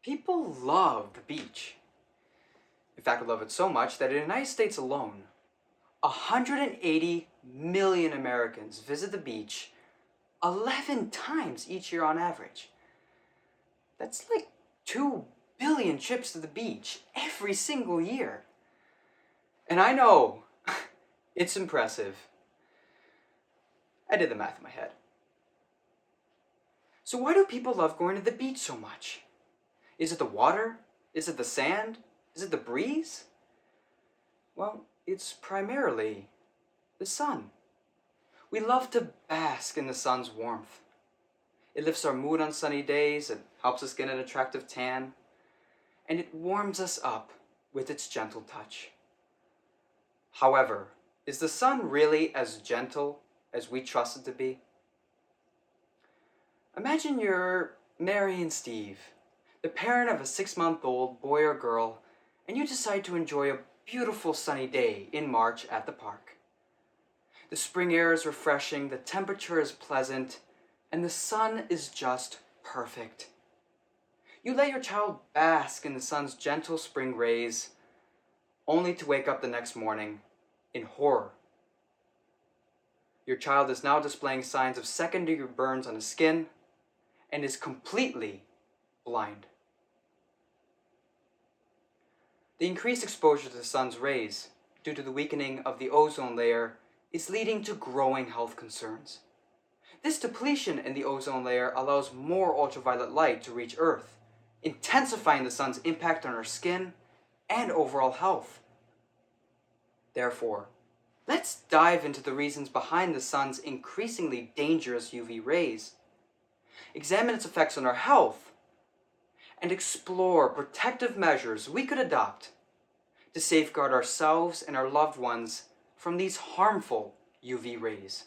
People love the beach. In fact, they love it so much that in the United States alone, 180 million Americans visit the beach 11 times each year on average. That's like 2 billion trips to the beach every single year. And I know, it's impressive. I did the math in my head. So why do people love going to the beach so much? Is it the water? Is it the sand? Is it the breeze? Well, it's primarily the sun. We love to bask in the sun's warmth. It lifts our mood on sunny days, it helps us get an attractive tan, and it warms us up with its gentle touch. However, is the sun really as gentle as we trust it to be? Imagine you're Mary and Steve, the parent of a 6-month-old boy or girl, and you decide to enjoy a beautiful sunny day in March at the park. The spring air is refreshing, the temperature is pleasant, and the sun is just perfect. You let your child bask in the sun's gentle spring rays, only to wake up the next morning in horror. Your child is now displaying signs of second-degree burns on his skin and is completely blind. The increased exposure to the sun's rays, due to the weakening of the ozone layer, is leading to growing health concerns. This depletion in the ozone layer allows more ultraviolet light to reach Earth, intensifying the sun's impact on our skin and overall health. Therefore, let's dive into the reasons behind the sun's increasingly dangerous UV rays, examine its effects on our health, and explore protective measures we could adopt to safeguard ourselves and our loved ones from these harmful UV rays.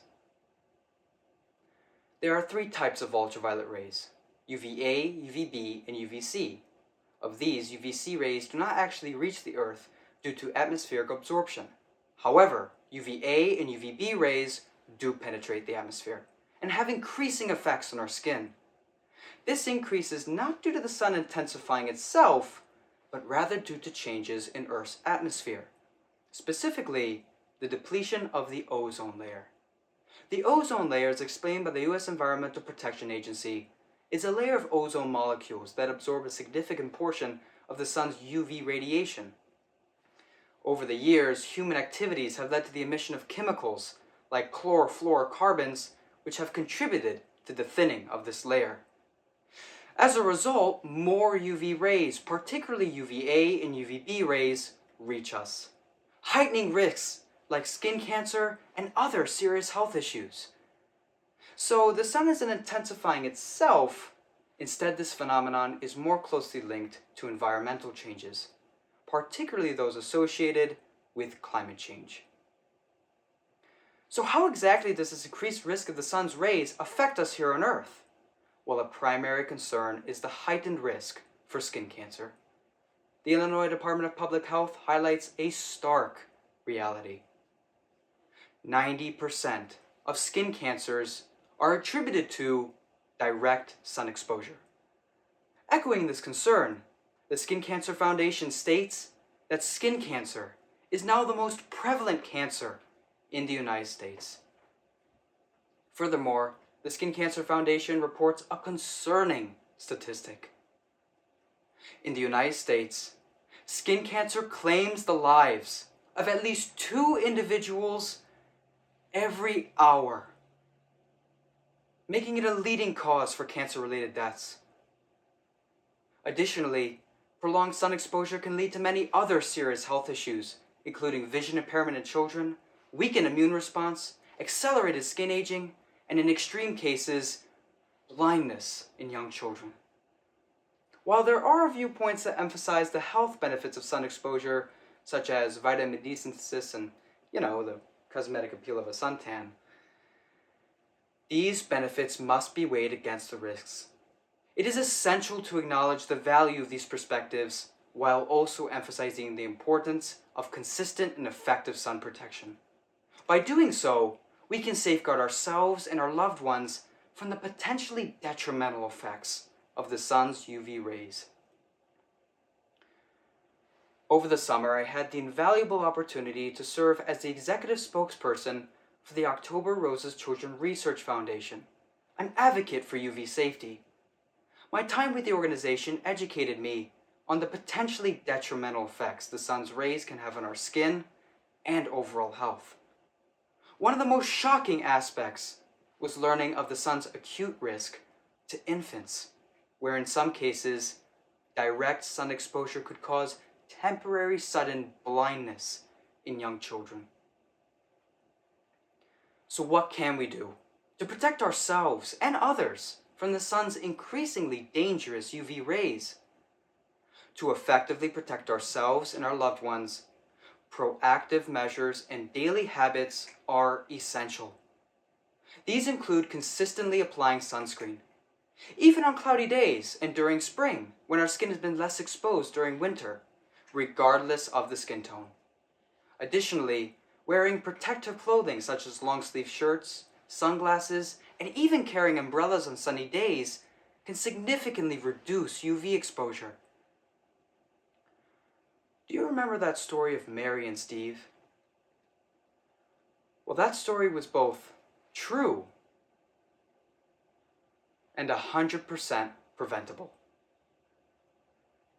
There are 3 types of ultraviolet rays: UVA, UVB, and UVC. Of these, UVC rays do not actually reach the Earth due to atmospheric absorption. However, UVA and UVB rays do penetrate the atmosphere and have increasing effects on our skin. This increase is not due to the sun intensifying itself, but rather due to changes in Earth's atmosphere, specifically the depletion of the ozone layer. The ozone layer, as explained by the U.S. Environmental Protection Agency, is a layer of ozone molecules that absorb a significant portion of the sun's UV radiation. Over the years, human activities have led to the emission of chemicals like chlorofluorocarbons, which have contributed to the thinning of this layer. As a result, more UV rays, particularly UVA and UVB rays, reach us, heightening risks like skin cancer and other serious health issues. So the sun isn't intensifying itself. Instead, this phenomenon is more closely linked to environmental changes, particularly those associated with climate change. So how exactly does this increased risk of the sun's rays affect us here on Earth? Well, a primary concern is the heightened risk for skin cancer. The Illinois Department of Public Health highlights a stark reality. 90% of skin cancers are attributed to direct sun exposure. Echoing this concern, the Skin Cancer Foundation states that skin cancer is now the most prevalent cancer in the United States. Furthermore, the Skin Cancer Foundation reports a concerning statistic. In the United States, skin cancer claims the lives of at least 2 individuals every hour, making it a leading cause for cancer-related deaths. Additionally, prolonged sun exposure can lead to many other serious health issues, including vision impairment in children, weakened immune response, accelerated skin aging, and in extreme cases, blindness in young children. While there are viewpoints that emphasize the health benefits of sun exposure, such as vitamin D synthesis and, the cosmetic appeal of a suntan, these benefits must be weighed against the risks. It is essential to acknowledge the value of these perspectives while also emphasizing the importance of consistent and effective sun protection. By doing so, we can safeguard ourselves and our loved ones from the potentially detrimental effects of the sun's UV rays. Over the summer, I had the invaluable opportunity to serve as the executive spokesperson for the October Roses Children Research Foundation, an advocate for UV safety. My time with the organization educated me on the potentially detrimental effects the sun's rays can have on our skin and overall health. One of the most shocking aspects was learning of the sun's acute risk to infants, where in some cases, direct sun exposure could cause temporary sudden blindness in young children. So what can we do to protect ourselves and others from the sun's increasingly dangerous UV rays? To effectively protect ourselves and our loved ones, proactive measures and daily habits are essential. These include consistently applying sunscreen, even on cloudy days and during spring when our skin has been less exposed during winter, regardless of the skin tone. Additionally, wearing protective clothing such as long-sleeve shirts, sunglasses, and even carrying umbrellas on sunny days can significantly reduce UV exposure. Do you remember that story of Mary and Steve? Well, that story was both true and 100% preventable.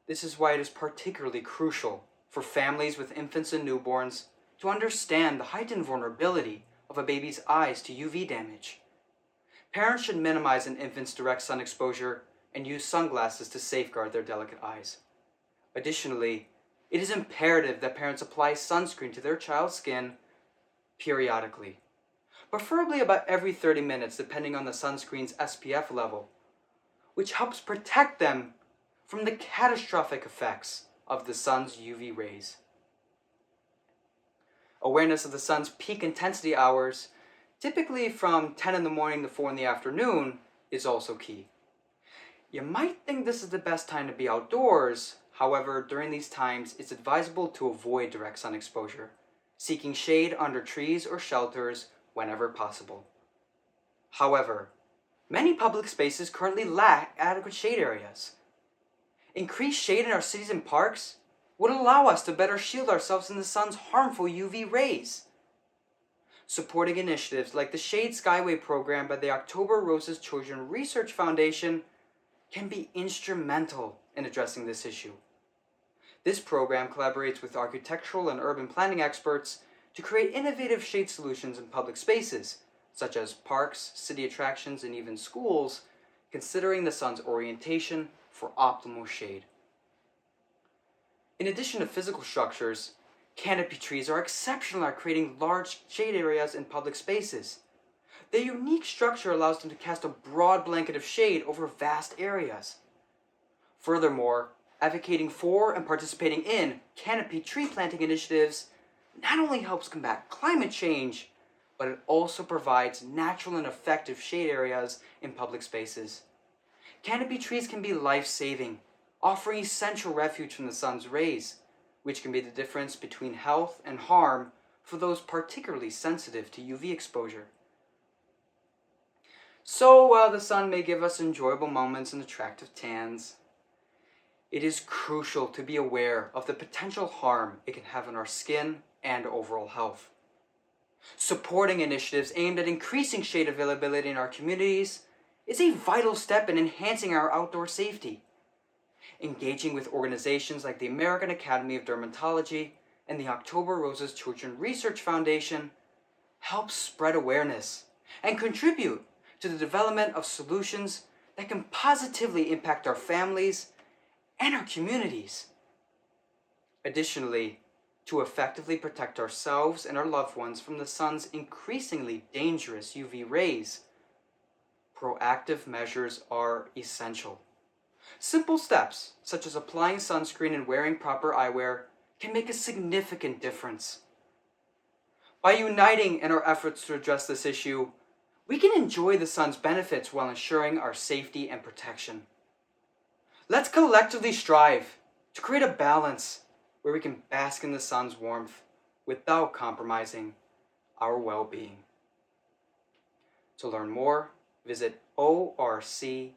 This is why it is particularly crucial for families with infants and newborns to understand the heightened vulnerability of a baby's eyes to UV damage. Parents should minimize an infant's direct sun exposure and use sunglasses to safeguard their delicate eyes. Additionally, it is imperative that parents apply sunscreen to their child's skin periodically, preferably about every 30 minutes depending on the sunscreen's SPF level, which helps protect them from the catastrophic effects of the sun's UV rays. Awareness of the sun's peak intensity hours, typically from 10 in the morning to 4 in the afternoon, is also key. You might think this is the best time to be outdoors. However, during these times, it's advisable to avoid direct sun exposure, seeking shade under trees or shelters whenever possible. However, many public spaces currently lack adequate shade areas. Increased shade in our cities and parks would allow us to better shield ourselves from the sun's harmful UV rays. Supporting initiatives like the Shade Skyway program by the October Roses Children Research Foundation can be instrumental in addressing this issue. This program collaborates with architectural and urban planning experts to create innovative shade solutions in public spaces, such as parks, city attractions, and even schools, considering the sun's orientation for optimal shade. In addition to physical structures, canopy trees are exceptional at creating large shade areas in public spaces. Their unique structure allows them to cast a broad blanket of shade over vast areas. Furthermore, advocating for and participating in canopy tree planting initiatives not only helps combat climate change, but it also provides natural and effective shade areas in public spaces. Canopy trees can be life-saving, offering essential refuge from the sun's rays, which can be the difference between health and harm for those particularly sensitive to UV exposure. So while the sun may give us enjoyable moments and attractive tans, it is crucial to be aware of the potential harm it can have on our skin and overall health. Supporting initiatives aimed at increasing shade availability in our communities is a vital step in enhancing our outdoor safety. Engaging with organizations like the American Academy of Dermatology and the October Roses Children Research Foundation helps spread awareness and contribute to the development of solutions that can positively impact our families and our communities. Additionally, to effectively protect ourselves and our loved ones from the sun's increasingly dangerous UV rays, proactive measures are essential. Simple steps, such as applying sunscreen and wearing proper eyewear, can make a significant difference. By uniting in our efforts to address this issue, we can enjoy the sun's benefits while ensuring our safety and protection. Let's collectively strive to create a balance where we can bask in the sun's warmth without compromising our well-being. To learn more, visit orcrf.org.